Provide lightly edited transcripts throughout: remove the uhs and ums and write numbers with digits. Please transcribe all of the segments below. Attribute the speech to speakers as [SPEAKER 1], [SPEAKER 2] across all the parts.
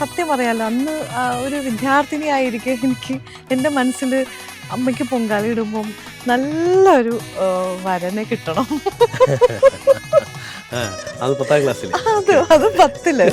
[SPEAKER 1] സത്യം പറയാലോ, അന്ന് ഒരു വിദ്യാർത്ഥിനിയായിരിക്കെ എനിക്ക് എൻ്റെ മനസ്സിൽ അമ്മയ്ക്ക് പൊങ്കാല ഇടുമ്പം നല്ലൊരു വരനെ കിട്ടണം.
[SPEAKER 2] അത് 10ാം ക്ലാസ്സിൽ.
[SPEAKER 1] അത് 10ല്.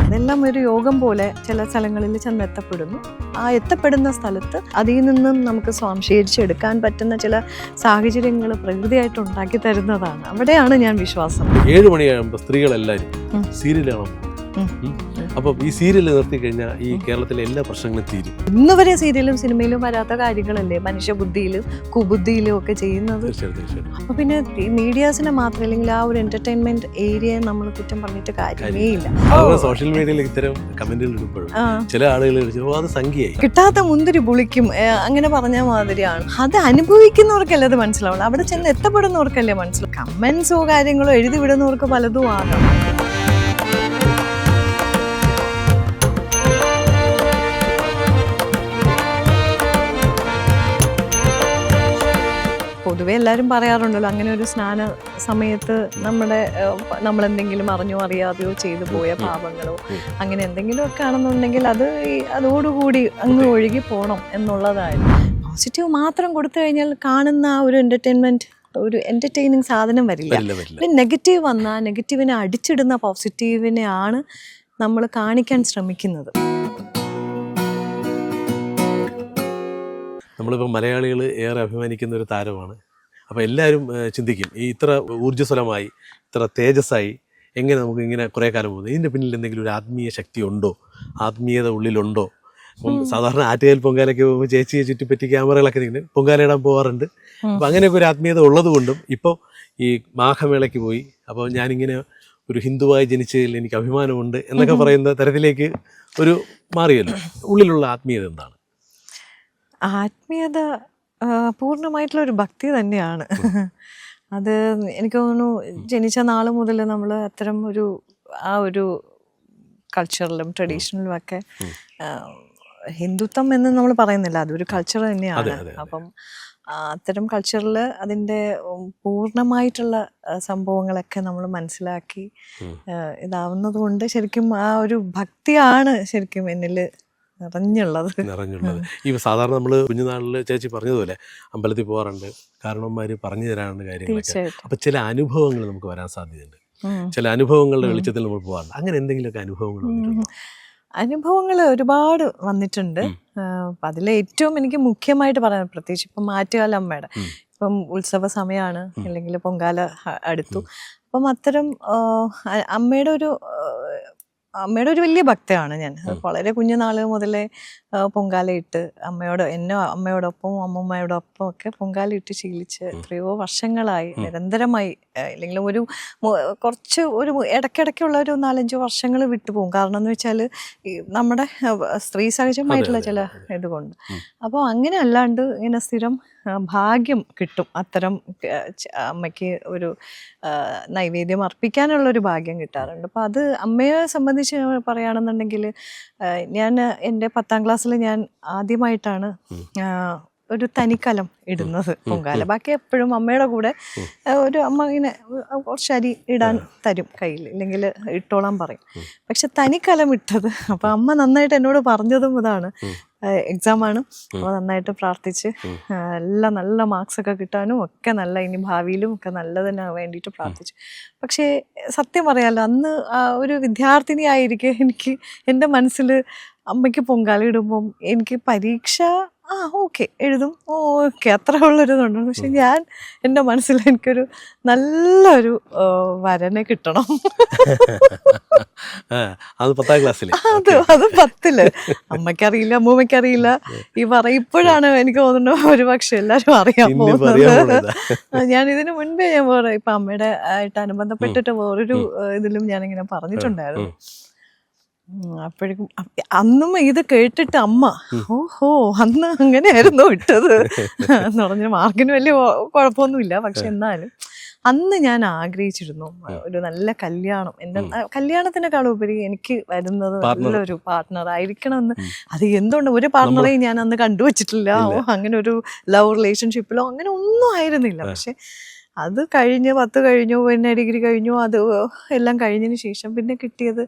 [SPEAKER 1] അതെല്ലാം ഒരു യോഗം പോലെ ചില സ്ഥലങ്ങളിൽ ചെന്ന് എത്തപ്പെടുന്നു. ആ എത്തപ്പെടുന്ന സ്ഥലത്ത് അതിൽ നിന്നും നമുക്ക് സ്വാംശീകരിച്ചെടുക്കാൻ പറ്റുന്ന ചില സാഹചര്യങ്ങൾ പ്രകൃതിയായിട്ട് ഉണ്ടാക്കി തരുന്നതാണ്. അവിടെയാണ് ഞാൻ വിശ്വാസം.
[SPEAKER 2] 7 മണിയാകുമ്പോൾ സ്ത്രീകളെല്ലാവരും സീരിയൽ കാണാൻ. അപ്പം ഈ സീരിയൽ നിർത്തി കഴിഞ്ഞാൽ ഈ കേരളത്തിലെ എല്ലാ പ്രശ്നങ്ങളും തീരും.
[SPEAKER 1] ഇന്ന് വരെ സീരിയലും സിനിമയിലും വരാത്ത കാര്യങ്ങളല്ലേ മനുഷ്യബുദ്ധിയിലും കുബുദ്ധിയിലും ഒക്കെ ചെയ്യുന്നത്. അപ്പൊ പിന്നെ മീഡിയാസിനെ മാത്രം, അല്ലെങ്കിൽ ആ ഒരു എന്റർടൈൻമെന്റ് ഏരിയയെ നമ്മൾ കുറ്റം പറഞ്ഞിട്ട് കാര്യമേ ഇല്ല.
[SPEAKER 2] സോഷ്യൽ മീഡിയയിൽ ഇത്തരം കമന്റുകൾ ഇടുമ്പോഴും ചില ആളുകൾ അത് സംഖ്യയായി
[SPEAKER 1] കിട്ടാത്ത മുന്തിരി പുളിക്കും അങ്ങനെ പറഞ്ഞ മാതിരിയാണ്. അത് അനുഭവിക്കുന്നവർക്കല്ലേ അത് മനസ്സിലാവുള്ളൂ. അവിടെ ചെന്ന് എത്തപ്പെടുന്നവർക്കല്ലേ മനസ്സിലാവും. കമന്റ്സോ കാര്യങ്ങളോ എഴുതി വിടുന്നവർക്ക് പലതും ആകാം. പൊതുവെ എല്ലാവരും പറയാറുണ്ടല്ലോ, അങ്ങനെ ഒരു സ്നാന സമയത്ത് നമ്മളെന്തെങ്കിലും അറിഞ്ഞോ അറിയാതെയോ ചെയ്തു പോയ പാപങ്ങളോ അങ്ങനെ എന്തെങ്കിലുമൊക്കെ ആണെന്നുണ്ടെങ്കിൽ അതോടുകൂടി അങ്ങ് ഒഴുകി പോകണം എന്നുള്ളതായിരുന്നു. പോസിറ്റീവ് മാത്രം കൊടുത്തു കഴിഞ്ഞാൽ കാണുന്ന ആ ഒരു ഒരു എൻ്റർടൈനിങ് സാധനം വരില്ല. നെഗറ്റീവ് വന്നാൽ നെഗറ്റീവിനെ അടിച്ചിടുന്ന പോസിറ്റീവിനെയാണ് നമ്മൾ കാണിക്കാൻ ശ്രമിക്കുന്നത്.
[SPEAKER 2] നമ്മളിപ്പോൾ മലയാളികൾ ഏറെ അഭിമാനിക്കുന്ന ഒരു താരമാണ്. അപ്പോൾ എല്ലാവരും ചിന്തിക്കും, ഈ ഇത്ര ഊർജ്ജസ്വലമായി ഇത്ര തേജസ്സായി എങ്ങനെ നമുക്ക് ഇങ്ങനെ കുറേ കാലം പോകുന്നത്? ഇതിൻ്റെ പിന്നിൽ എന്തെങ്കിലും ഒരു ആത്മീയ ശക്തി ഉണ്ടോ, ആത്മീയത ഉള്ളിലുണ്ടോ? അപ്പം സാധാരണ ആറ്റുകാൽ പൊങ്കാലയ്ക്ക് പോകുമ്പോൾ ചേച്ചിയെ ചുറ്റിപ്പറ്റി ക്യാമറകളൊക്കെ ഇങ്ങനെ പൊങ്കാല ഇടാൻ പോകാറുണ്ട്. അപ്പം അങ്ങനെയൊക്കെ ഒരു ആത്മീയത ഉള്ളത് കൊണ്ടും ഇപ്പോൾ ഈ മാഘമേളയ്ക്ക് പോയി, അപ്പോൾ ഞാനിങ്ങനെ ഒരു ഹിന്ദുവായി ജനിച്ചതിൽ എനിക്ക് അഭിമാനമുണ്ട് എന്നൊക്കെ പറയുന്ന തരത്തിലേക്ക് ഒരു മാറിയല്ലോ. ഉള്ളിലുള്ള ആത്മീയത എന്താണ്?
[SPEAKER 1] ആത്മീയത പൂർണ്ണമായിട്ടുള്ള ഒരു ഭക്തി തന്നെയാണ്. അത് എനിക്ക് തോന്നുന്നു ജനിച്ച നാൾ മുതൽ നമ്മൾ അത്തരം ആ ഒരു കൾച്ചറിലും ട്രഡീഷണലും ഒക്കെ, ഹിന്ദുത്വം എന്ന് നമ്മൾ പറയുന്നില്ല, അതൊരു കൾച്ചർ തന്നെയാണ്. അപ്പം അത്തരം കൾച്ചറിൽ അതിൻ്റെ പൂർണ്ണമായിട്ടുള്ള സംഭവങ്ങളൊക്കെ നമ്മൾ മനസ്സിലാക്കി ഇതാവുന്നത് കൊണ്ട് ശരിക്കും ആ ഒരു ഭക്തിയാണ് ശരിക്കും എന്നിൽ നിറഞ്ഞുള്ളത്.
[SPEAKER 2] ഈ സാധാരണ നമ്മൾ കുഞ്ഞുനാളിൽ ചേച്ചി പറഞ്ഞതുപോലെ അമ്പലത്തിൽ പോകാറുണ്ട്, കാരണവന്മാർ പറഞ്ഞു തരാറുണ്ട് കാര്യങ്ങളൊക്കെ. അപ്പൊ ചില അനുഭവങ്ങൾ നമുക്ക് വരാൻ സാധ്യതയുണ്ട്. ചില അനുഭവങ്ങളുടെ വെളിച്ചത്തിൽ നമ്മൾ പോകാറുണ്ട്. അങ്ങനെ എന്തെങ്കിലുമൊക്കെ
[SPEAKER 1] അനുഭവങ്ങൾ ഒരുപാട് വന്നിട്ടുണ്ട്. അതിലെ ഏറ്റവും എനിക്ക് മുഖ്യമായിട്ട് പറയാൻ, പ്രത്യേകിച്ച് ഇപ്പം ആറ്റുകാലമ്മയുടെ ഇപ്പം ഉത്സവ സമയമാണ്, അല്ലെങ്കിൽ പൊങ്കാല അടുത്തു. അപ്പം അത്തരം അമ്മയുടെ ഒരു വലിയ ഭക്തയാണ് ഞാൻ. വളരെ കുഞ്ഞുനാൾ മുതലേ പൊങ്കാലയിട്ട് അമ്മയോടൊപ്പം അമ്മൂമ്മയോടൊപ്പം ഒക്കെ പൊങ്കാലയിട്ട് ശീലിച്ച് എത്രയോ വർഷങ്ങളായി നിരന്തരമായി, അല്ലെങ്കിൽ ഒരു ഇടയ്ക്കിടയ്ക്കുള്ള ഒരു 4-5 വർഷങ്ങൾ വിട്ടുപോകും. കാരണം എന്ന് വെച്ചാൽ നമ്മുടെ സ്ത്രീ സഹജമായിട്ടുള്ള ചില ഇതുകൊണ്ട്. അപ്പോൾ അങ്ങനെ അല്ലാണ്ട് ഇങ്ങനെ സ്ഥിരം ഭാഗ്യം കിട്ടും. അത്തരം അമ്മയ്ക്ക് ഒരു നൈവേദ്യം അർപ്പിക്കാനുള്ളൊരു ഭാഗ്യം കിട്ടാറുണ്ട്. അപ്പോൾ അത് അമ്മയെ സംബന്ധിച്ച് പറയുകയാണെന്നുണ്ടെങ്കിൽ, ഞാൻ എൻ്റെ 10ാം ക്ലാസ്സിൽ ഞാൻ ആദ്യമായിട്ടാണ് ഒരു തനിക്കലം ഇടുന്നത് പൊങ്കാല. ബാക്കി എപ്പോഴും അമ്മയുടെ കൂടെ അമ്മ ഇങ്ങനെ കുറച്ച് അരി ഇടാൻ തരും കയ്യിൽ, ഇല്ലെങ്കിൽ ഇട്ടോളാൻ പറയും. പക്ഷെ തനിക്കലം ഇട്ടത്, അപ്പം അമ്മ നന്നായിട്ട് എന്നോട് പറഞ്ഞതും ഇതാണ്, എക്സാമാണ്, അപ്പോൾ നന്നായിട്ട് പ്രാർത്ഥിച്ച് എല്ലാം നല്ല മാർക്സ് ഒക്കെ കിട്ടാനും ഒക്കെ ഇനി ഭാവിയിലും ഒക്കെ നല്ലതിന് വേണ്ടിയിട്ട് പ്രാർത്ഥിച്ചു. പക്ഷേ സത്യം പറയാലോ, അന്ന് ഒരു വിദ്യാർത്ഥിനിയായിരിക്കെ എനിക്ക് എൻ്റെ മനസ്സിൽ അമ്മയ്ക്ക് പൊങ്കാല ഇടുമ്പം എനിക്ക് പരീക്ഷ ഓക്കെ എഴുതും, ഓക്കെ അത്ര ഉള്ളൊരിതുണ്ട്. പക്ഷെ എൻ്റെ മനസ്സിൽ എനിക്കൊരു നല്ലൊരു വരനെ കിട്ടണം.
[SPEAKER 2] അത് 10ാം ക്ലാസ്സിൽ.
[SPEAKER 1] അത് 10ല്. അമ്മയ്ക്കറിയില്ല, അമ്മൂമ്മയ്ക്കറിയില്ല. ഇപ്പോഴാണ് എനിക്ക് തോന്നുന്നു ഒരു പക്ഷെ എല്ലാവരും അറിയാൻ പോകുന്നത്. ഞാൻ ഇതിനു മുൻപേ ഞാൻ ഇപ്പൊ അമ്മയുടെ ആയിട്ട് അനുബന്ധപ്പെട്ടിട്ട് വേറൊരു ഇതിലും ഞാനിങ്ങനെ പറഞ്ഞിട്ടുണ്ടായിരുന്നു. അപ്പോഴേക്കും അന്നും ഇത് കേട്ടിട്ട് അമ്മ ഓഹോ അന്ന് അങ്ങനെയായിരുന്നു ഇട്ടത് എന്ന് പറഞ്ഞ, മാർക്കിന് വലിയ കുഴപ്പമൊന്നുമില്ല. പക്ഷെ എന്നാലും അന്ന് ഞാൻ ആഗ്രഹിച്ചിരുന്നു ഒരു നല്ല കല്യാണം. എൻ്റെ കല്യാണത്തിനേക്കാൾ ഉപരി എനിക്ക് വരുന്നത് നല്ലൊരു പാർട്ട്ണർ ആയിരിക്കണമെന്ന്. അത് എന്തുകൊണ്ട് ഒരു പാർട്ട്ണറെയും ഞാൻ അന്ന് കണ്ടുവച്ചിട്ടില്ല. അങ്ങനെ ഒരു ലവ് റിലേഷൻഷിപ്പിലോ അങ്ങനെ ഒന്നും ആയിരുന്നില്ല. പക്ഷെ അത് കഴിഞ്ഞ് 10 കഴിഞ്ഞു, പിന്നെ ഡിഗ്രി കഴിഞ്ഞു, അത് എല്ലാം കഴിഞ്ഞതിന് ശേഷം പിന്നെ കിട്ടിയത്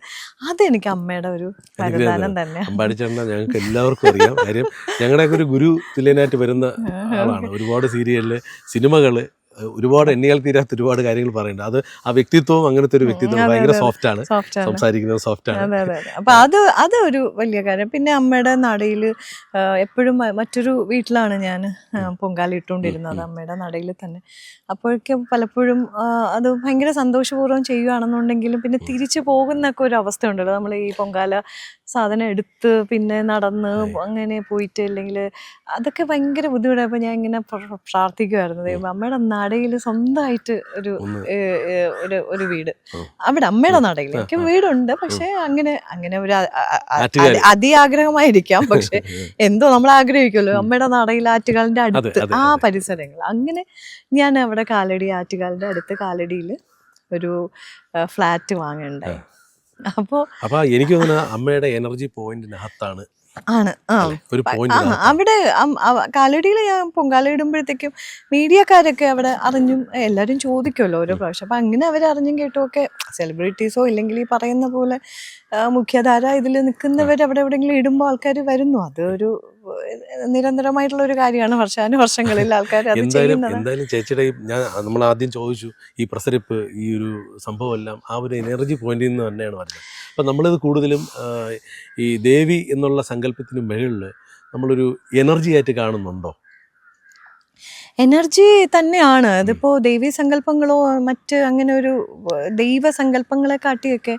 [SPEAKER 1] അതെനിക്ക് അമ്മയുടെ ഒരു വരദാനം തന്നെ.
[SPEAKER 2] അമ്പാടിച്ചേട്ടനെ ഞങ്ങൾക്ക് എല്ലാവർക്കും അറിയാം. കാര്യം ഞങ്ങളുടെയൊക്കെ ഒരു ഗുരു തുല്യനായിട്ട് വരുന്ന ആളാണ്. ഒരുപാട് സീരിയലില്, സിനിമകള്, ഒരുപാട് എണ്ണിയാൽ തീരാത്ത ഒരുപാട് കാര്യങ്ങൾ പറയുന്നുണ്ട്. അത് ആ വ്യക്തിത്വവും അങ്ങനത്തെ ഒരു വ്യക്തിത്വം ഭയങ്കര സോഫ്റ്റ് ആണ്, സംസാരിക്കുന്നത് സോഫ്റ്റ് ആണ്.
[SPEAKER 1] അതെ. അപ്പൊ അത് ഒരു വലിയ കാര്യം. പിന്നെ അമ്മയുടെ നടയിൽ എപ്പോഴും മറ്റൊരു വീട്ടിലാണ് ഞാൻ പൊങ്കാല ഇട്ടുകൊണ്ടിരുന്നത്, അമ്മയുടെ നടയിൽ തന്നെ. അപ്പോഴേക്കും പലപ്പോഴും അത് ഭയങ്കര സന്തോഷപൂർവ്വം ചെയ്യുകയാണെന്നുണ്ടെങ്കിലും പിന്നെ തിരിച്ചു പോകുന്നൊക്കെ ഒരു അവസ്ഥ ഉണ്ടല്ലോ. നമ്മൾ ഈ പൊങ്കാല സാധനം എടുത്ത് പിന്നെ നടന്ന് അങ്ങനെ പോയിട്ട്, അല്ലെങ്കിൽ അതൊക്കെ ഭയങ്കര ബുദ്ധിമുട്ടായപ്പോൾ ഞാൻ ഇങ്ങനെ പ്രാർത്ഥിക്കുമായിരുന്നു, ദൈവം അമ്മയുടെ നടയിൽ സ്വന്തമായിട്ട് ഒരു വീട്, അവിടെ അമ്മയുടെ നടയിൽ. എനിക്ക് വീടുണ്ട്, പക്ഷെ അങ്ങനെ ഒരു അതിയാഗ്രഹമായിരിക്കാം, പക്ഷെ എന്തോ നമ്മൾ ആഗ്രഹിക്കുമല്ലോ അമ്മയുടെ നടയിൽ, ആറ്റുകാലിന്റെ അടുത്ത് ആ പരിസരങ്ങൾ. അങ്ങനെ ഞാൻ അവിടെ ആറ്റുകാലിന്റെ അടുത്ത് കാലടിയിൽ ഒരു ഫ്ലാറ്റ് വാങ്ങണ്ടായി.
[SPEAKER 2] അപ്പൊ എനിക്ക് തോന്നുന്നു അമ്മയുടെ എനർജി പോയിന്റിനകത്താണ്
[SPEAKER 1] ആണ്
[SPEAKER 2] ഒരു
[SPEAKER 1] അവിടെ കാലടിയിൽ ഞാൻ പൊങ്കാല ഇടുമ്പോഴത്തേക്കും മീഡിയക്കാരൊക്കെ അവിടെ അറിഞ്ഞും എല്ലാവരും ചോദിക്കുമല്ലോ ഓരോ പ്രാവശ്യം. അപ്പൊ അങ്ങനെ അവരറിഞ്ഞും കേട്ടുമൊക്കെ സെലിബ്രിറ്റീസോ ഇല്ലെങ്കിൽ ഈ പറയുന്ന പോലെ മുഖ്യധാര ഇതിൽ നിൽക്കുന്നവർ അവിടെ എവിടെയെങ്കിലും ഇടുമ്പോൾ ആൾക്കാർ വരുന്നു. അതൊരു നിരന്തരമായിട്ടുള്ള ഒരു കാര്യമാണ്, വർഷാനുവർഷങ്ങളിൽ ആൾക്കാർ അത് ചെയ്യുന്നത്.
[SPEAKER 2] എന്തായാലും ചേച്ചിയുടെ ഞാൻ നമ്മൾ ആദ്യം ചോദിച്ചു ഈ പ്രസരിപ്പ്, ഈ ഒരു സംഭവം എല്ലാം ആ ഒരു എനർജി പോയിന്റിൽ നിന്ന് തന്നെയാണ് വരുന്നത്. അപ്പം നമ്മളിത് കൂടുതലും ഈ ദേവി എന്നുള്ള സങ്കല്പത്തിന് മുകളിൽ നമ്മളൊരു എനർജി ആയിട്ട് കാണുന്നുണ്ടോ?
[SPEAKER 1] എനർജി തന്നെയാണ് അതിപ്പോൾ. ദൈവീ സങ്കല്പങ്ങളോ മറ്റ് അങ്ങനെ ഒരു ദൈവ സങ്കല്പങ്ങളെ കാട്ടിയൊക്കെ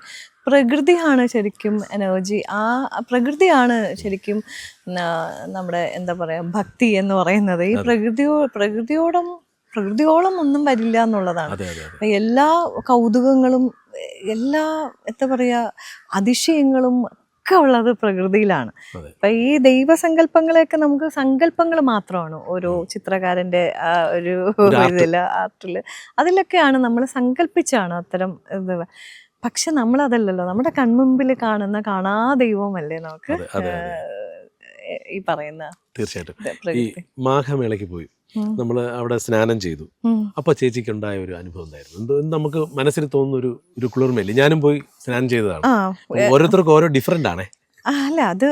[SPEAKER 1] പ്രകൃതിയാണ് ശരിക്കും എനർജി. ആ പ്രകൃതിയാണ് ശരിക്കും നമ്മുടെ എന്താ പറയുക ഭക്തി എന്ന് പറയുന്നത്. ഈ പ്രകൃതിയോളം ഒന്നും വരില്ല എന്നുള്ളതാണ്. എല്ലാ കൗതുകങ്ങളും എല്ലാ എന്താ പറയുക അതിശയങ്ങളും ഒക്കെ ഉള്ളത് പ്രകൃതിയിലാണ്. അപ്പൊ ഈ ദൈവസങ്കല്പങ്ങളെയൊക്കെ നമുക്ക് സങ്കല്പങ്ങൾ മാത്രമാണ് ഓരോ ചിത്രകാരന്റെ ഒരു ഇതില് ആർട്ടില് അതിലൊക്കെയാണ് നമ്മൾ സങ്കല്പിച്ചാണ് അത്തരം ഇത്. പക്ഷെ നമ്മളതല്ലല്ലോ, നമ്മുടെ കൺമുമ്പിൽ കാണാ ദൈവമല്ലേ നമുക്ക് ഈ പറയുന്ന.
[SPEAKER 2] തീർച്ചയായിട്ടും. ഈ മാഘമേളയ്ക്ക് പോയി നമ്മൾ അവിടെ സ്നാനം ചെയ്തു. അപ്പൊ ചേച്ചിക്ക് ഉണ്ടായ ഒരു അനുഭവം എന്തായിരുന്നു? നമുക്ക് മനസ്സിൽ തോന്നുന്ന ഒരു കുളിർമയില്ലേ? ഞാനും പോയി സ്നാനം ചെയ്തതാണ്. ഓരോരുത്തർക്കും ഓരോ ഡിഫറെന്റ് ആണേ.
[SPEAKER 1] അല്ല അത്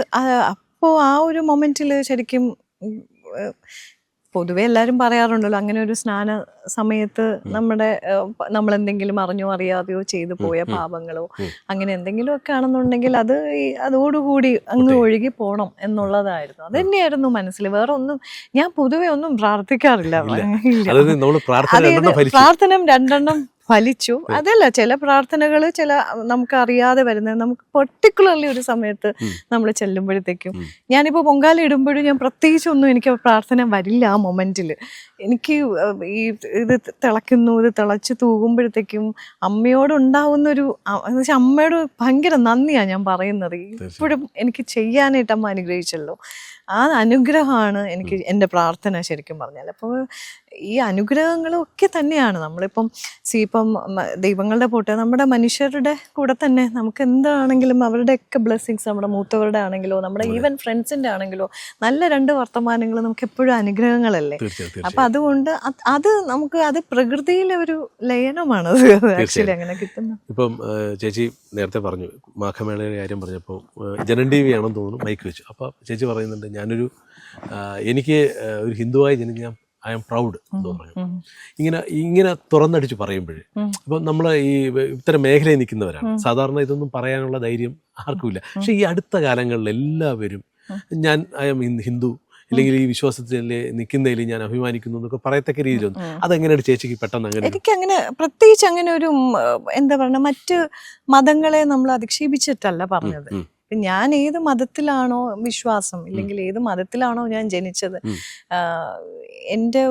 [SPEAKER 1] അപ്പോ ആ ഒരു മൊമെന്റിൽ ശരിക്കും പൊതുവെ എല്ലാവരും പറയാറുണ്ടല്ലോ അങ്ങനെ ഒരു സ്നാന സമയത്ത് നമ്മളെന്തെങ്കിലും അറിഞ്ഞോ അറിയാതെയോ ചെയ്തു പോയ പാപങ്ങളോ അങ്ങനെ എന്തെങ്കിലും ഒക്കെ ആണെന്നുണ്ടെങ്കിൽ അതോടുകൂടി അങ്ങ് ഒഴുകി പോണം എന്നുള്ളതായിരുന്നു. അത് തന്നെയായിരുന്നു മനസ്സിൽ. വേറെ ഒന്നും ഞാൻ പൊതുവെ ഒന്നും പ്രാർത്ഥിക്കാറില്ല. പ്രാർത്ഥന 2 ഫലിച്ചു. അതല്ല, ചില പ്രാർത്ഥനകൾ നമുക്ക് അറിയാതെ വരുന്നത് നമുക്ക് പെർട്ടിക്കുലർലി ഒരു സമയത്ത് നമ്മൾ ചെല്ലുമ്പോഴത്തേക്കും. ഞാനിപ്പോൾ പൊങ്കാല ഇടുമ്പോഴും ഞാൻ പ്രത്യേകിച്ചൊന്നും എനിക്ക് പ്രാർത്ഥന വരില്ല ആ മൊമെന്റിൽ. എനിക്ക് ഈ ഇത് തിളച്ച് തൂകുമ്പോഴത്തേക്കും അമ്മയോടുണ്ടാവുന്നൊരു അമ്മയോട് ഭയങ്കര നന്ദിയാണ് ഞാൻ പറയുന്നത്. ഇപ്പോഴും എനിക്ക് ചെയ്യാനായിട്ട് അമ്മ അനുഗ്രഹിച്ചല്ലോ, ആ അനുഗ്രഹമാണ് എനിക്ക് എൻ്റെ പ്രാർത്ഥന ശരിക്കും പറഞ്ഞാൽ. അപ്പോൾ ഈ അനുഗ്രഹങ്ങളൊക്കെ തന്നെയാണ് നമ്മളിപ്പം ഇപ്പം ദൈവങ്ങളുടെ പോട്ടെ നമ്മുടെ മനുഷ്യരുടെ കൂടെ തന്നെ നമുക്ക് എന്താണെങ്കിലും അവരുടെയൊക്കെ ബ്ലെസ്സിങ്സ്, നമ്മുടെ മൂത്തവരുടെ ആണെങ്കിലോ നമ്മുടെ ഈവൻ ഫ്രണ്ട്സിൻ്റെ ആണെങ്കിലോ നല്ല 2 വർത്തമാനങ്ങൾ നമുക്ക് എപ്പോഴും അനുഗ്രഹങ്ങളല്ലേ. അപ്പം അതുകൊണ്ട് അത് പ്രകൃതിയിലെ ഒരു ലയനമാണ് ആക്ച്വലി അങ്ങനെ കിട്ടുന്നത്.
[SPEAKER 2] ഇപ്പം ചേച്ചി നേരത്തെ പറഞ്ഞു മാഘമേളയുടെ കാര്യം പറഞ്ഞപ്പോൾ ജനൻ ടി വി ആണെന്ന് തോന്നുന്നു മൈക്ക് വെച്ചു. അപ്പോൾ ചേച്ചി പറയുന്നുണ്ട് എനിക്ക് ഒരു ഹിന്ദുവായി ജനിച്ച് ഐ ആം പ്രൗഡ് എന്ന് പറഞ്ഞു. ഇങ്ങനെ തുറന്നടിച്ച് പറയുമ്പോഴേ അപ്പം നമ്മൾ ഈ ഇത്തരം മേഖലയിൽ നിൽക്കുന്നവരാണ്, സാധാരണ ഇതൊന്നും പറയാനുള്ള ധൈര്യം ആർക്കുമില്ല. പക്ഷെ ഈ അടുത്ത കാലങ്ങളിൽ എല്ലാവരും ഐ ആം ഹിന്ദു അല്ലെങ്കിൽ ഈ വിശ്വാസത്തിൽ നിൽക്കുന്നതിൽ ഞാൻ അഭിമാനിക്കുന്നു എന്നൊക്കെ പറയത്തക്ക രീതിയിലൊന്നും അതെങ്ങനെയാണ് ചേച്ചിക്ക് പെട്ടെന്ന് അങ്ങനെ?
[SPEAKER 1] എനിക്ക് അങ്ങനെ പ്രത്യേകിച്ച് അങ്ങനെ ഒരു എന്താ പറയുക മറ്റ് മതങ്ങളെ നമ്മൾ അധിക്ഷേപിച്ചിട്ടല്ല പറഞ്ഞത്. ഞാൻ ഏത് മതത്തിലാണോ വിശ്വാസം ഇല്ലെങ്കിൽ ഏത് മതത്തിലാണോ ഞാൻ ജനിച്ചത് എൻ്റെ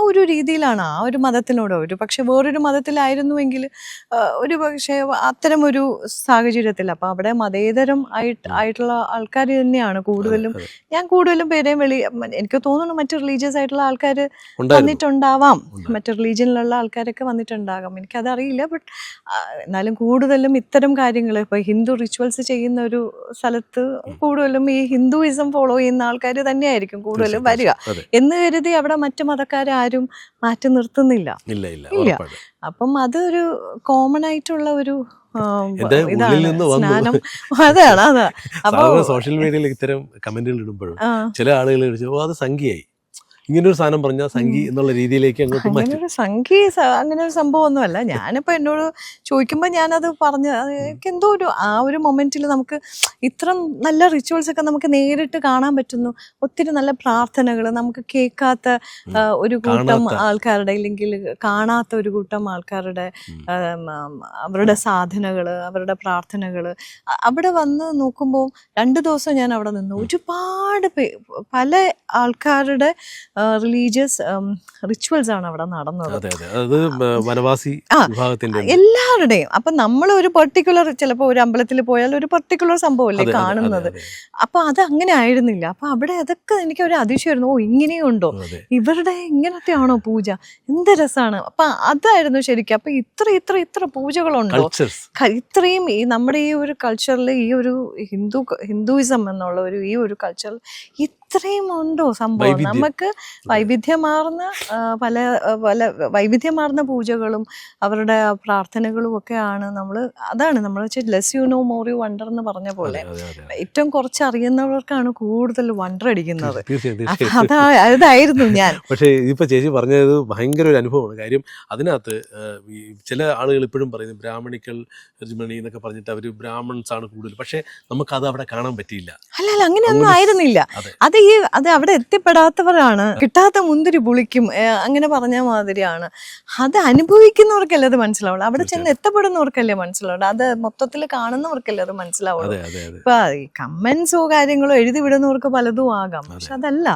[SPEAKER 1] ഒരു രീതിയിലാണ് ആ ഒരു മതത്തിനോട്. ഒരു പക്ഷെ വേറൊരു മതത്തിലായിരുന്നുവെങ്കിൽ ഒരു പക്ഷേ അത്തരമൊരു സാഹചര്യത്തിൽ അപ്പം അവിടെ മതേതരം ആയിട്ടുള്ള ആൾക്കാർ തന്നെയാണ് കൂടുതലും. ഞാൻ കൂടുതലും പേരെയും എനിക്ക് തോന്നുന്നു മറ്റു റിലീജിയസ് ആയിട്ടുള്ള ആൾക്കാർ വന്നിട്ടുണ്ടാവാം, മറ്റു റിലീജിയനിലുള്ള ആൾക്കാരൊക്കെ വന്നിട്ടുണ്ടാകാം, എനിക്കതറിയില്ല. ബട്ട് എന്നാലും കൂടുതലും ഇത്തരം കാര്യങ്ങൾ ഇപ്പോൾ ഹിന്ദു റിച്വൽസ് ചെയ്യുന്ന ചെയ്യുന്ന ഒരു സ്ഥലത്ത് കൂടുതലും ഈ ഹിന്ദുയിസം ഫോളോ ചെയ്യുന്ന ആൾക്കാർ തന്നെയായിരിക്കും കൂടുതലും വരിക എന്ന് കരുതി അവിടെ മറ്റു മതക്കാരെ ആരും മാറ്റി നിർത്തുന്നില്ല. ഇല്ല. അപ്പം അതൊരു കോമൺ ആയിട്ടുള്ള ഒരു സ്നാനം. അതാണ്.
[SPEAKER 2] അപ്പൊ സോഷ്യൽ മീഡിയയിൽ ഇത്തരം കമന്റുകൾ ഇടുമ്പോഴും ചില ആളുകൾ അത് സംഖ്യയായി, ഇങ്ങനൊരു സാധനം പറഞ്ഞാൽ സംഗീ എന്നുള്ള രീതിയിലേക്ക്
[SPEAKER 1] അങ്ങനൊരു സംഗീ അങ്ങനെ ഒരു സംഭവം ഒന്നുമല്ല. ഞാനിപ്പോൾ എന്നോട് ചോദിക്കുമ്പോൾ ഞാനത് പറഞ്ഞ് എനിക്ക് എന്തോ ഒരു ആ ഒരു മൊമെന്റിൽ നമുക്ക് ഇത്ര നല്ല റിച്വൽസ് ഒക്കെ നമുക്ക് നേരിട്ട് കാണാൻ പറ്റുന്നു. ഒത്തിരി നല്ല പ്രാർത്ഥനകൾ നമുക്ക് കേൾക്കാത്ത ഒരു കൂട്ടം ആൾക്കാരുടെ, ഇല്ലെങ്കിൽ കാണാത്ത ഒരു കൂട്ടം ആൾക്കാരുടെ അവരുടെ സാധനകൾ, അവരുടെ പ്രാർത്ഥനകൾ അവിടെ വന്ന് നോക്കുമ്പോൾ 2 ദിവസം ഞാൻ അവിടെ നിന്നു. ഒരുപാട് പല ആൾക്കാരുടെ റിലീജിയസ് റിച്വൽസ് ആണ് അവിടെ നടന്നത്, എല്ലാവരുടെയും. അപ്പൊ നമ്മൾ ഒരു പെർട്ടിക്കുലർ, ചിലപ്പോൾ ഒരു അമ്പലത്തിൽ പോയാൽ ഒരു പെർട്ടിക്കുലർ സംഭവമല്ലേ കാണുന്നത്. അപ്പൊ അത് അങ്ങനെ ആയിരുന്നില്ല. അപ്പൊ അവിടെ അതൊക്കെ എനിക്ക് ഒരു അതിശയമായിരുന്നു. ഓ, ഇങ്ങനെയും ഉണ്ടോ, ഇവരുടെ ഇങ്ങനത്തെ ആണോ പൂജ, എന്ത് രസമാണ്. അപ്പൊ അതായിരുന്നു ശരിക്കും. അപ്പൊ ഇത്ര പൂജകളുണ്ടോ, ഇത്രയും ഈ നമ്മുടെ ഈ ഒരു കൾച്ചറിൽ, ഈ ഒരു ഹിന്ദുയിസം എന്നുള്ള ഒരു ഈ ഒരു കൾച്ചറിൽ ഇത്രയും ഉണ്ടോ സംഭവം. നമുക്ക് വൈവിധ്യമാർന്ന പല വൈവിധ്യമാർന്ന പൂജകളും അവരുടെ പ്രാർത്ഥനകളും ഒക്കെയാണ് നമ്മൾ. അതാണ് നമ്മൾ less you know more you wonder എന്ന് പറഞ്ഞ പോലെ ഏറ്റവും കുറച്ച് അറിയുന്നവർക്കാണ് കൂടുതൽ വണ്ടർ അടിക്കുന്നത്. അതായിരുന്നു ഞാൻ.
[SPEAKER 2] പക്ഷേ ഇപ്പൊ ചേച്ചി പറഞ്ഞത് ഭയങ്കര ഒരു അനുഭവമാണ്. കാര്യം അതിനകത്ത് ചില ആളുകൾ ഇപ്പോഴും പറയുന്നത് ബ്രാഹ്മണിക്കൽ ഋഷിമണി എന്നൊക്കെ പറഞ്ഞിട്ട് അവര് ബ്രാഹ്മൺസ് ആണ് കൂടുതൽ. പക്ഷെ നമുക്കത് അവിടെ കാണാൻ പറ്റിയില്ല.
[SPEAKER 1] അല്ല, അങ്ങനെയൊന്നും ആയിരുന്നില്ല. അത് അവിടെ എത്തിപ്പെടാത്തവരാണ്. കിട്ടാത്ത മുന്തിരി പുളിക്കും അങ്ങനെ പറഞ്ഞ മാതിരിയാണ്. അത് അനുഭവിക്കുന്നവർക്കല്ലേ അത് മനസ്സിലാവുള്ളൂ. അവിടെ ചെന്ന് എത്തപ്പെടുന്നവർക്കല്ലേ മനസ്സിലാവുള്ളൂ. അത് മൊത്തത്തിൽ കാണുന്നവർക്കല്ലേ അത് മനസ്സിലാവുള്ളൂ. ഇപ്പൊ ഈ കമന്റ്സോ കാര്യങ്ങളോ എഴുതി വിടുന്നവർക്ക് പലതും ആകാം, പക്ഷെ അതല്ല.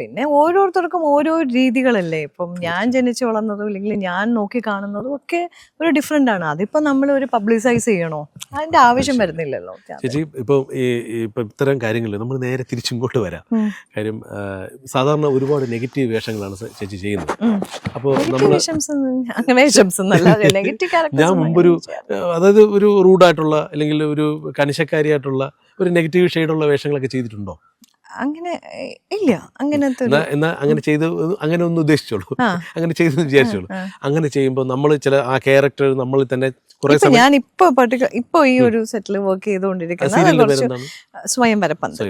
[SPEAKER 1] പിന്നെ ഓരോരുത്തർക്കും ഓരോ രീതികളല്ലേ. ഇപ്പം ഞാൻ ജനിച്ചു വളർന്നതും ഇല്ലെങ്കിൽ ഞാൻ നോക്കി കാണുന്നതും ഒക്കെ ഒരു ഡിഫറെന്റ് ആണ്. അതിപ്പോ നമ്മൾ ഒരു പബ്ലിസൈസ് ചെയ്യണോ, അതിന്റെ ആവശ്യം വരുന്നില്ലല്ലോ.
[SPEAKER 2] ചേച്ചി ഇപ്പം ഇത്തരം കാര്യങ്ങൾ നമ്മൾ നേരെ തിരിച്ചിങ്ങോട്ട് വരാം. കാര്യം സാധാരണ ഒരുപാട് നെഗറ്റീവ് വേഷങ്ങളാണ് ചേച്ചി ചെയ്യുന്നത്. അപ്പോൾ ഞാൻ മുമ്പൊരു, അതായത് ഒരു റൂഡായിട്ടുള്ള അല്ലെങ്കിൽ ഒരു കണിശക്കാരിയായിട്ടുള്ള ഒരു നെഗറ്റീവ് ഷെയ്ഡുള്ള വേഷങ്ങളൊക്കെ ചെയ്തിട്ടുണ്ടോ?
[SPEAKER 1] അങ്ങനെ ഇല്ല. അങ്ങനത്തെ
[SPEAKER 2] എന്നാ അങ്ങനെ ചെയ്ത് അങ്ങനെ ഒന്ന് ഉദ്ദേശിച്ചോളൂ, അങ്ങനെ ചെയ്തെന്ന് വിചാരിച്ചോളൂ. അങ്ങനെ ചെയ്യുമ്പോൾ നമ്മൾ ചില ആ ക്യാരക്ടർ നമ്മൾ തന്നെ
[SPEAKER 1] ഞാൻ ഇപ്പൊ ഈ ഒരു സെറ്റിൽ വർക്ക് ചെയ്തുകൊണ്ടിരിക്കുന്ന സ്വയംവരപ്പന്ത്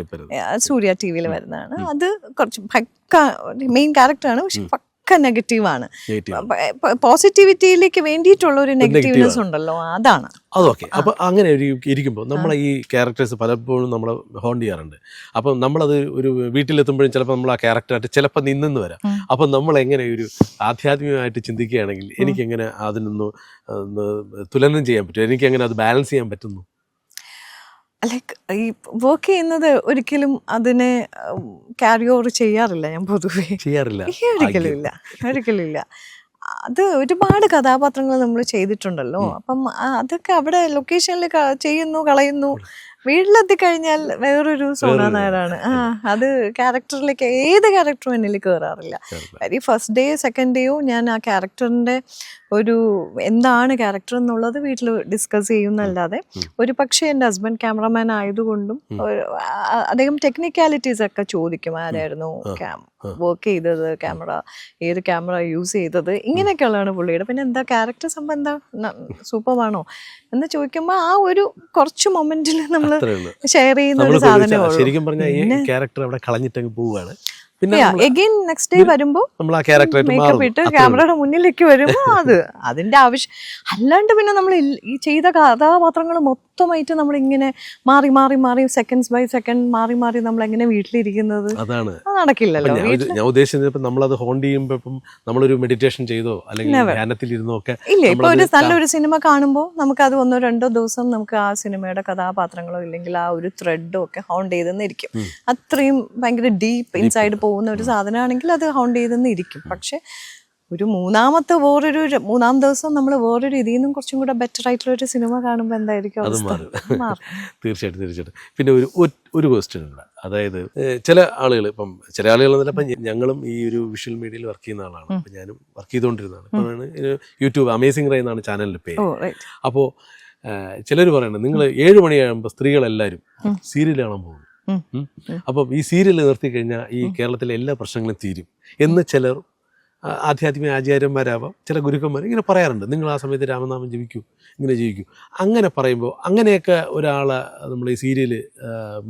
[SPEAKER 1] സൂര്യ ടിവിയിൽ വരുന്നതാണ്. അത് കുറച്ച് മെയിൻ ക്യാരക്ടറാണ്, പക്ഷെ നെഗറ്റീവാണ്. പോസിറ്റിവിറ്റിയിലേക്ക് വേണ്ടിയിട്ടുള്ള ഒരു നെഗറ്റീവ്നെസ് ഉണ്ടല്ലോ, അതാണ്.
[SPEAKER 2] അതൊക്കെ. അപ്പൊ അങ്ങനെ ഇരിക്കുമ്പോൾ നമ്മളെ ഈ ക്യാരക്ടേഴ്സ് പലപ്പോഴും നമ്മളെ ഹോണ്ട് ചെയ്യാറുണ്ട്. അപ്പം നമ്മളത് ഒരു വീട്ടിലെത്തുമ്പോഴും ചിലപ്പോൾ നമ്മൾ ആ ക്യാരക്ടറായിട്ട് ചിലപ്പോൾ നിന്നെന്ന് വരാം. അപ്പം നമ്മൾ എങ്ങനെ ഒരു ആധ്യാത്മികമായിട്ട് ചിന്തിക്കുകയാണെങ്കിൽ എനിക്കെങ്ങനെ അതിനൊന്ന് തുലനം ചെയ്യാൻ പറ്റും, എനിക്കെങ്ങനെ അത് ബാലൻസ് ചെയ്യാൻ പറ്റുന്നു?
[SPEAKER 1] ലൈക്ക് ഈ വർക്ക് ചെയ്യുന്നത് ഒരിക്കലും അതിനെ ക്യാരി ഓവർ ചെയ്യാറില്ല ഞാൻ പൊതുവേ. ഒരിക്കലും ഇല്ല. അത് ഒരുപാട് കഥാപാത്രങ്ങൾ നമ്മൾ ചെയ്തിട്ടുണ്ടല്ലോ. അപ്പം അതൊക്കെ അവിടെ ലൊക്കേഷനിൽ ചെയ്യുന്നു, കളയുന്നു. വീട്ടിലെത്തി കഴിഞ്ഞാൽ വേറൊരു സോണ നായരാണ്. അത് ക്യാരക്ടറിലേക്ക് ഏത് ക്യാരക്ടറും എന്നിൽ കയറാറില്ല. വെരി ഫസ്റ്റ് ഡേ സെക്കൻഡ് ഡേയോ ഞാൻ ആ ക്യാരക്ടറിൻ്റെ ഒരു എന്താണ് ക്യാരക്ടർ എന്നുള്ളത് വീട്ടിൽ ഡിസ്കസ് ചെയ്യുന്നല്ലാതെ, ഒരു പക്ഷേ എൻ്റെ ഹസ്ബൻഡ് ക്യാമറമാൻ ആയതുകൊണ്ടും അദ്ദേഹം ടെക്നിക്കാലിറ്റീസ് ഒക്കെ ചോദിക്കും. ആരായിരുന്നു വർക്ക് ചെയ്തത്, ഏത് ക്യാമറ യൂസ് ചെയ്തത്, ഇങ്ങനെയൊക്കെയുള്ളതാണ് പുള്ളിയുടെ. പിന്നെ എന്താ ക്യാരക്ടർ സംഭവം, എന്താ സൂപ്പറാണോ എന്ന് ചോദിക്കുമ്പോൾ ആ ഒരു കുറച്ച് മൊമെന്റിൽ നമ്മൾ ഷെയർ ചെയ്യുന്ന ഒരു സാധനമാണ്.
[SPEAKER 2] ശരിക്കും പറഞ്ഞാൽ ഈ ക്യാരക്ടർ അവിടെ കളഞ്ഞിട്ട് പോവുകയാണ്. പിന്നെ
[SPEAKER 1] എഗെയിൻ നെക്സ്റ്റ് ഡേ വരുമ്പോൾ മേക്കപ്പ് ഇട്ട് ക്യാമറയുടെ മുന്നിലേക്ക് വരുമ്പോൾ അതിന്റെ ആവശ്യം. അല്ലാണ്ട് പിന്നെ നമ്മൾ ഈ ചെയ്ത കഥാപാത്രങ്ങൾ മൊത്തമായിട്ട് നമ്മൾ ഇങ്ങനെ മാറി മാറി മാറി സെക്കൻഡ്സ് ബൈ സെക്കൻഡ് മാറി മാറി നമ്മൾ എങ്ങനെ വീട്ടിലിരിക്കുന്നത്,
[SPEAKER 2] അതാണ്
[SPEAKER 1] നടക്കില്ലല്ലോ.
[SPEAKER 2] ഞാൻ ഉദ്ദേശിച്ചത് നമ്മളത് ഹോണ്ട് ചെയ്യുമ്പോൾ ഇപ്പം നമ്മളൊരു മെഡിറ്റേഷൻ ചെയ്തോ അല്ലെങ്കിൽ ധ്യാനത്തിലിരുന്നോ ഒക്കെ
[SPEAKER 1] ഇല്ല. ഇപ്പൊ ഒരു നല്ലൊരു സിനിമ കാണുമ്പോൾ നമുക്ക് അത് 1-2 ദിവസം നമുക്ക് ആ സിനിമയുടെ കഥാപാത്രങ്ങളോ ഇല്ലെങ്കിൽ ആ ഒരു ത്രെഡോ ഒക്കെ ഹോണ്ട് ചെയ്തെന്നിരിക്കും. അത്രയും ഭയങ്കര ഡീപ്പ് ഇൻസൈഡ് പോകുന്ന ഒരു സാധനമാണെങ്കിൽ അത് ഹൗണ്ട് ചെയ്തെന്ന് ഇരിക്കും. പക്ഷെ ഒരു മൂന്നാം ദിവസം നമ്മൾ വേറൊരു ഇതിൽ നിന്നും കുറച്ചും കൂടെ ബെറ്റർ ആയിട്ടുള്ള ഒരു സിനിമ കാണുമ്പോൾ എന്തായിരിക്കും അവസ്ഥ?
[SPEAKER 2] തീർച്ചയായിട്ടും. പിന്നെ ഒരു ക്വസ്റ്റ്യൻ ഉണ്ട്. അതായത് ചില ആളുകൾ, ഇപ്പം ചില ആളുകൾ എന്നല്ല, ഇപ്പം ഞങ്ങളും ഈ ഒരു വിഷ്വൽ മീഡിയയിൽ വർക്ക് ചെയ്യുന്ന ആളാണ്. അപ്പം ഞാനും വർക്ക് ചെയ്തുകൊണ്ടിരുന്നതാണ്. ഇപ്പം യൂട്യൂബ് അമേസിംഗ് റേ എന്നാണ് ചാനലിൻ്റെ പേര്. അപ്പോൾ ചിലർ പറയുന്നത് നിങ്ങൾ 7 മണിയാകുമ്പോൾ സ്ത്രീകളെല്ലാവരും സീരിയൽ കാണാൻ പോകും. അപ്പം ഈ സീരിയൽ നിർത്തി കഴിഞ്ഞാൽ ഈ കേരളത്തിലെ എല്ലാ പ്രശ്നങ്ങളും തീരും എന്ന് ചിലർ ആധ്യാത്മിക ആചാര്യന്മാരാവാം, ചില ഗുരുക്കന്മാർ ഇങ്ങനെ പറയാറുണ്ട്. നിങ്ങൾ ആ സമയത്ത് രാമനാമം ജപിക്കൂ, ഇങ്ങനെ ജപിക്കൂ. അങ്ങനെ പറയുമ്പോൾ അങ്ങനെയൊക്കെ ഒരാളെ നമ്മൾ ഈ സീരിയൽ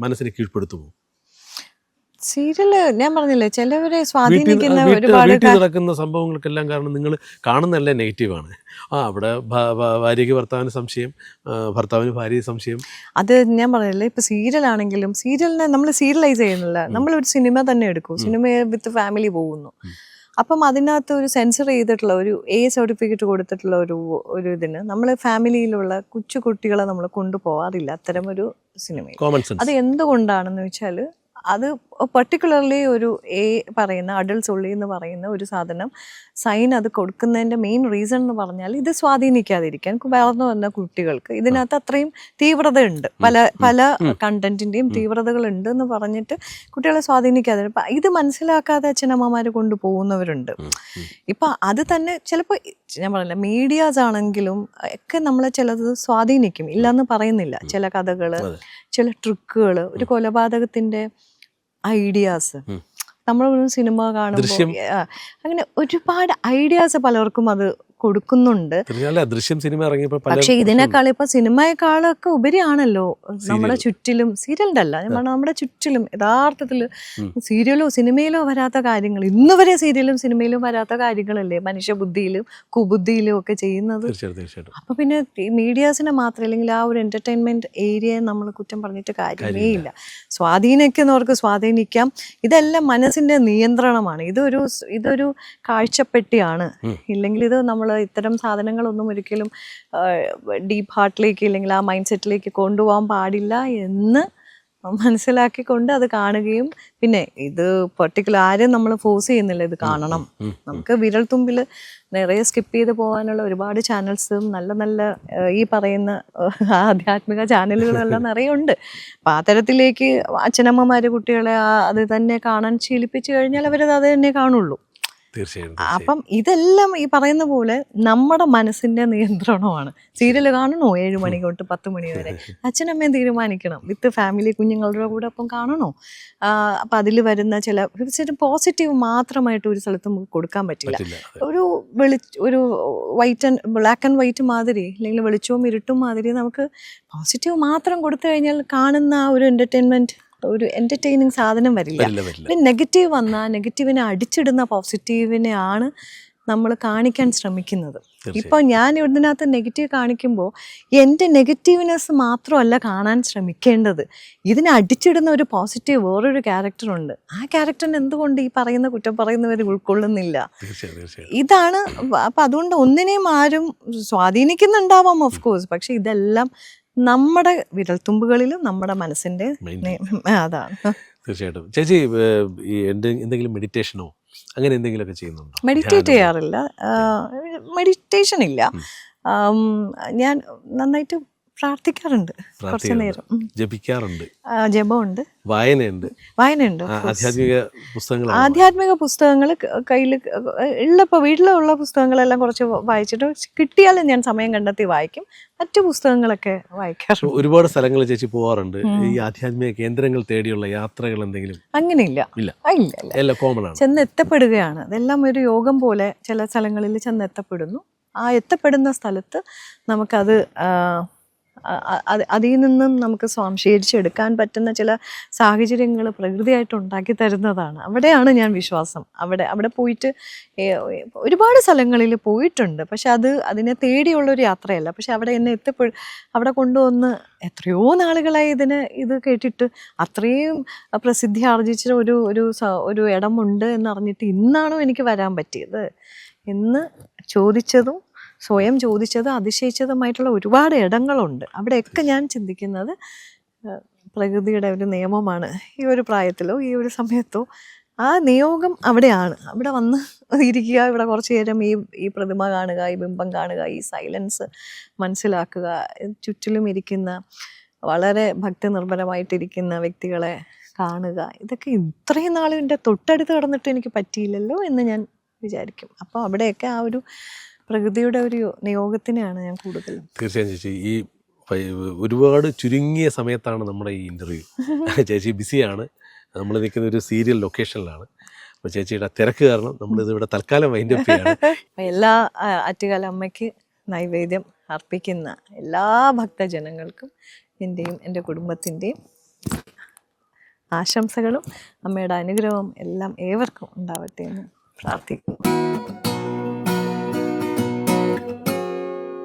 [SPEAKER 2] മനസ്സിനെ കീഴ്പ്പെടുത്തുമോ?
[SPEAKER 1] സീരിയല് ഞാൻ പറഞ്ഞില്ലേ ചിലവരെ സ്വാധീനിക്കുന്ന ഒരുപാട്
[SPEAKER 2] വീട്ടിൽ നടക്കുന്ന സംഭവങ്ങൾക്കെല്ലാം കാരണം നിങ്ങൾ കാണുന്നതല്ലേ നെഗറ്റീവാണ്. അവിടെ ഭാര്യയ്ക്ക് ഭർത്താവിന് സംശയം, ഭർത്താവിന് ഭാര്യയ്ക്ക് സംശയം.
[SPEAKER 1] അത് ഞാൻ പറഞ്ഞില്ലേ, ഇപ്പൊ സീരിയലാണെങ്കിലും സീരിയലിനെ നമ്മൾ സീരിയലൈസ് ചെയ്യുന്നില്ല. നമ്മളൊരു സിനിമ തന്നെ എടുക്കും, സിനിമയെ വിത്ത് ഫാമിലി പോകുന്നു. അപ്പം അതിനകത്ത് ഒരു സെൻസർ ചെയ്തിട്ടുള്ള ഒരു സർട്ടിഫിക്കറ്റ് കൊടുത്തിട്ടുള്ള ഒരു ഇതിന് നമ്മൾ ഫാമിലിയിലുള്ള കൊച്ചു കുട്ടികളെ നമ്മൾ കൊണ്ടുപോകാറില്ല അത്തരം ഒരു സിനിമയിൽ. അത് എന്തുകൊണ്ടാണെന്ന് വെച്ചാൽ അത് പർട്ടിക്കുലർലി ഒരു പറയുന്ന അഡൾട്ട്സ് ഉള്ളി എന്ന് പറയുന്ന ഒരു സാധനം സൈൻ അത് കൊടുക്കുന്നതിൻ്റെ മെയിൻ റീസൺ എന്ന് പറഞ്ഞാൽ ഇത് സ്വാധീനിക്കാതിരിക്കാൻ വളർന്നു വന്ന കുട്ടികൾക്ക് ഇതിനകത്ത് അത്രയും തീവ്രത ഉണ്ട്, പല കണ്ടന്റിൻ്റെയും തീവ്രതകളുണ്ട് എന്ന് പറഞ്ഞിട്ട് കുട്ടികളെ സ്വാധീനിക്കാതെ ഇത് മനസ്സിലാക്കാതെ അച്ഛനമ്മമാർ കൊണ്ടുപോകുന്നവരുണ്ട്. ഇപ്പം അത് തന്നെ ചിലപ്പോൾ ഞാൻ പറഞ്ഞില്ല മീഡിയാസ് ആണെങ്കിലും ഒക്കെ നമ്മളെ ചിലത് സ്വാധീനിക്കും, ഇല്ലയെന്ന് പറയുന്നില്ല. ചില കഥകൾ, ചില ട്രിക്കുകൾ, ഒരു കൊലപാതകത്തിൻ്റെ ഐഡിയാസ് നമ്മളൊരു സിനിമ കാണുമ്പോൾ അങ്ങനെ ഒരുപാട് ഐഡിയാസ് പലർക്കും അത് കൊടുക്കുന്നുണ്ട്.
[SPEAKER 2] ദൃശ്യം സിനിമ ഇറങ്ങിയപ്പോൾ
[SPEAKER 1] പക്ഷെ ഇതിനേക്കാൾ ഇപ്പൊ സിനിമയെക്കാളൊക്കെ ഉപരിയാണല്ലോ നമ്മുടെ ചുറ്റിലും, സീരിയലിന്റെ അല്ല ഞാൻ പറഞ്ഞ നമ്മുടെ ചുറ്റിലും യഥാർത്ഥത്തിൽ സീരിയലോ സിനിമയിലോ വരാത്ത കാര്യങ്ങൾ ഇന്ന് വരെ സീരിയലും സിനിമയിലും വരാത്ത കാര്യങ്ങളല്ലേ മനുഷ്യബുദ്ധിയിലും കുബുദ്ധിയിലും ഒക്കെ ചെയ്യുന്നത്. അപ്പൊ പിന്നെ ഈ മീഡിയാസിനെ മാത്രം അല്ലെങ്കിൽ ആ ഒരു എന്റർടൈൻമെന്റ് ഏരിയയെ നമ്മൾ കുറ്റം പറഞ്ഞിട്ട് കാര്യമേ ഇല്ല. സ്വാധീനിക്കുന്നവർക്ക് സ്വാധീനിക്കാം. ഇതെല്ലാം മനസ്സിന്റെ നിയന്ത്രണമാണ്. ഇതൊരു കാഴ്ചപ്പെട്ടിയാണ്. ഇല്ലെങ്കിൽ ഇത് നമ്മൾ ഇത്തരം സാധനങ്ങളൊന്നും ഒരിക്കലും ഡീപ്പ് ഹാർട്ടിലേക്ക് ഇല്ലെങ്കിൽ ആ മൈൻഡ് സെറ്റിലേക്ക് കൊണ്ടുപോകാൻ പാടില്ല എന്ന് മനസ്സിലാക്കിക്കൊണ്ട് അത് കാണുകയും പിന്നെ ഇത് പർട്ടിക്കുലർ ആരും നമ്മൾ ഫോഴ്സ് ചെയ്യുന്നില്ല ഇത് കാണണം. നമുക്ക് വിരൽ തുമ്പിൽ നിറയെ സ്കിപ്പ് ചെയ്ത് പോകാനുള്ള ഒരുപാട് ചാനൽസും നല്ല നല്ല ഈ പറയുന്ന ആധ്യാത്മിക ചാനലുകളെല്ലാം നിറയെ ഉണ്ട്. അപ്പം ആ തരത്തിലേക്ക് അച്ഛനമ്മമാർ കുട്ടികളെ അത് തന്നെ കാണാൻ ശീലിപ്പിച്ചു കഴിഞ്ഞാൽ അവരത് അത് തന്നെ കാണുള്ളൂ. അപ്പം ഇതെല്ലാം ഈ പറയുന്ന പോലെ നമ്മുടെ മനസ്സിന്റെ നിയന്ത്രണമാണ്. സീരിയൽ കാണണോ 7 മണി തൊട്ട് 10 മണി വരെ അച്ഛനമ്മയും തീരുമാനിക്കണം. വിത്ത് ഫാമിലി കുഞ്ഞുങ്ങളുടെ കൂടെ ഒപ്പം കാണണോ. അപ്പം അതിൽ വരുന്ന ചില പോസിറ്റീവ് മാത്രമായിട്ട് ഒരു സ്ഥലത്ത് നമുക്ക് കൊടുക്കാൻ പറ്റില്ല. ഒരു ബ്ലാക്ക് ആൻഡ് വൈറ്റ് മാതിരി അല്ലെങ്കിൽ വെളിച്ചവും ഇരുട്ടും മാതിരി നമുക്ക് പോസിറ്റീവ് മാത്രം കൊടുത്തു കഴിഞ്ഞാൽ കാണുന്ന ആ ഒരു ഒരു എന്റർടൈനിങ് സാധനം വരില്ല. നെഗറ്റീവ് വന്നാൽ നെഗറ്റീവിനെ അടിച്ചിടുന്ന പോസിറ്റീവിനെയാണ് നമ്മൾ കാണിക്കാൻ ശ്രമിക്കുന്നത്. ഇപ്പൊ ഞാൻ ഇതിനകത്ത് നെഗറ്റീവ് കാണിക്കുമ്പോൾ എൻ്റെ നെഗറ്റീവ്നെസ് മാത്രമല്ല കാണാൻ ശ്രമിക്കേണ്ടത്, ഇതിനെ അടിച്ചിടുന്ന ഒരു പോസിറ്റീവ് വേറൊരു ക്യാരക്ടറുണ്ട്. ആ ക്യാരക്ടറിന് എന്തുകൊണ്ട് ഈ പറയുന്ന കുറ്റം പറയുന്നവർ ഉൾക്കൊള്ളുന്നില്ല? ഇതാണ്. അപ്പൊ അതുകൊണ്ട് ഒന്നിനെയും ആരും സ്വാധീനിക്കുന്നുണ്ടാവാം ഓഫ് കോഴ്സ്, പക്ഷെ ഇതെല്ലാം നമ്മുടെ വിരൽത്തുമ്പുകളിലും നമ്മുടെ മനസ്സിന്റെ അതാണ്.
[SPEAKER 2] തീർച്ചയായിട്ടും. ചേച്ചി ഈ എന്തെങ്കിലും മെഡിറ്റേഷനോ അങ്ങനെ എന്തെങ്കിലുമൊക്കെ ചെയ്യുന്നുണ്ടോ?
[SPEAKER 1] മെഡിറ്റേറ്റ് ചെയ്യാറില്ല, മെഡിറ്റേഷൻ ഇല്ല. ഞാൻ നന്നായിട്ട് പ്രാർത്ഥിക്കാറുണ്ട്, കുറച്ചു നേരം
[SPEAKER 2] ജപിക്കാറുണ്ട്,
[SPEAKER 1] ജപമുണ്ട്,
[SPEAKER 2] വായനയുണ്ട്. ആധ്യാത്മിക
[SPEAKER 1] പുസ്തകങ്ങൾ കയ്യിൽ ഉള്ളപ്പോൾ വീട്ടിലുള്ള പുസ്തകങ്ങളെല്ലാം കുറച്ച് വായിച്ചിട്ട് കിട്ടിയാലും ഞാൻ സമയം കണ്ടെത്തി വായിക്കും. മറ്റു പുസ്തകങ്ങളൊക്കെ വായിക്കാറുണ്ട്.
[SPEAKER 2] ഒരുപാട് സ്ഥലങ്ങളിൽ ചേച്ചി പോവാറുണ്ട്. ഈ ആധ്യാത്മിക കേന്ദ്രങ്ങൾ തേടിയുള്ള യാത്രകൾ എന്തെങ്കിലും?
[SPEAKER 1] അങ്ങനെയില്ല,
[SPEAKER 2] ഇല്ല, കോമൺ ആണ്.
[SPEAKER 1] ചെന്നെത്തപ്പെടുകയാണ്. അതെല്ലാം ഒരു യോഗം പോലെ ചില സ്ഥലങ്ങളിൽ ചെന്നെത്തപ്പെടുന്നു. ആ എത്തപ്പെടുന്ന സ്ഥലത്ത് നമുക്കത് അതിൽ നിന്നും നമുക്ക് സ്വാംശീകരിച്ചെടുക്കാൻ പറ്റുന്ന ചില സാഹചര്യങ്ങൾ പ്രകൃതിയായിട്ട് ഉണ്ടാക്കി തരുന്നതാണ്. അവിടെയാണ് ഞാൻ വിശ്വാസം. അവിടെ പോയിട്ട് ഒരുപാട് സ്ഥലങ്ങളിൽ പോയിട്ടുണ്ട്, പക്ഷെ അതിനെ തേടിയുള്ളൊരു യാത്രയല്ല. പക്ഷെ അവിടെ എന്നെ അവിടെ കൊണ്ടുവന്ന് എത്രയോ നാളുകളായി ഇത് കേട്ടിട്ട് അത്രയും പ്രസിദ്ധി ആർജിച്ച ഒരു ഇടമുണ്ട് എന്നറിഞ്ഞിട്ട് ഇന്നാണോ എനിക്ക് വരാൻ പറ്റിയത് എന്ന് സ്വയം ചോദിച്ചത് അതിശയിച്ചതുമായിട്ടുള്ള ഒരുപാട് ഇടങ്ങളുണ്ട്. അവിടെയൊക്കെ ഞാൻ ചിന്തിക്കുന്നത് പ്രകൃതിയുടെ ഒരു നിയമമാണ്. ഈ ഒരു പ്രായത്തിലോ ഈ ഒരു സമയത്തോ ആ നിയോഗം അവിടെയാണ്. അവിടെ വന്ന് ഇരിക്കുക, ഇവിടെ കുറച്ച് നേരം ഈ പ്രതിമ കാണുക, ഈ ബിംബം കാണുക, ഈ സൈലൻസ് മനസ്സിലാക്കുക, ചുറ്റിലും ഇരിക്കുന്ന വളരെ ഭക്തി നിർഭരമായിട്ടിരിക്കുന്ന വ്യക്തികളെ കാണുക. ഇതൊക്കെ ഇത്രയും നാളും എൻ്റെ തൊട്ടടുത്ത് കിടന്നിട്ട് എനിക്ക് പറ്റിയില്ലല്ലോ എന്ന് ഞാൻ വിചാരിക്കും. അപ്പോൾ അവിടെയൊക്കെ ആ ഒരു പ്രകൃതിയുടെ ഒരു നിയോഗത്തിനെയാണ് ഞാൻ കൂടുതലും.
[SPEAKER 2] തീർച്ചയായും ചേച്ചി, ഈ അപ്പോൾ ഒരുപാട് ചുരുങ്ങിയ സമയത്താണ് നമ്മുടെ ഈ ഇൻ്റർവ്യൂ. ചേച്ചി ബിസിയാണ്, നമ്മൾ നിൽക്കുന്ന ഒരു സീരിയൽ ലൊക്കേഷനിലാണ്. അപ്പോൾ ചേച്ചിയുടെ തിരക്ക് കാരണം നമ്മളിതിവിടെ തൽക്കാലം വൈൻഡപ്പ് ചെയ്യാണ്.
[SPEAKER 1] എല്ലാ ആറ്റുകാല അമ്മയ്ക്ക് നൈവേദ്യം അർപ്പിക്കുന്ന എല്ലാ ഭക്തജനങ്ങൾക്കും എൻ്റെയും എൻ്റെ കുടുംബത്തിൻ്റെയും ആശംസകളും അമ്മയുടെ അനുഗ്രഹവും എല്ലാം ഏവർക്കും ഉണ്ടാവട്ടെ എന്ന് പ്രാർത്ഥിക്കുന്നു.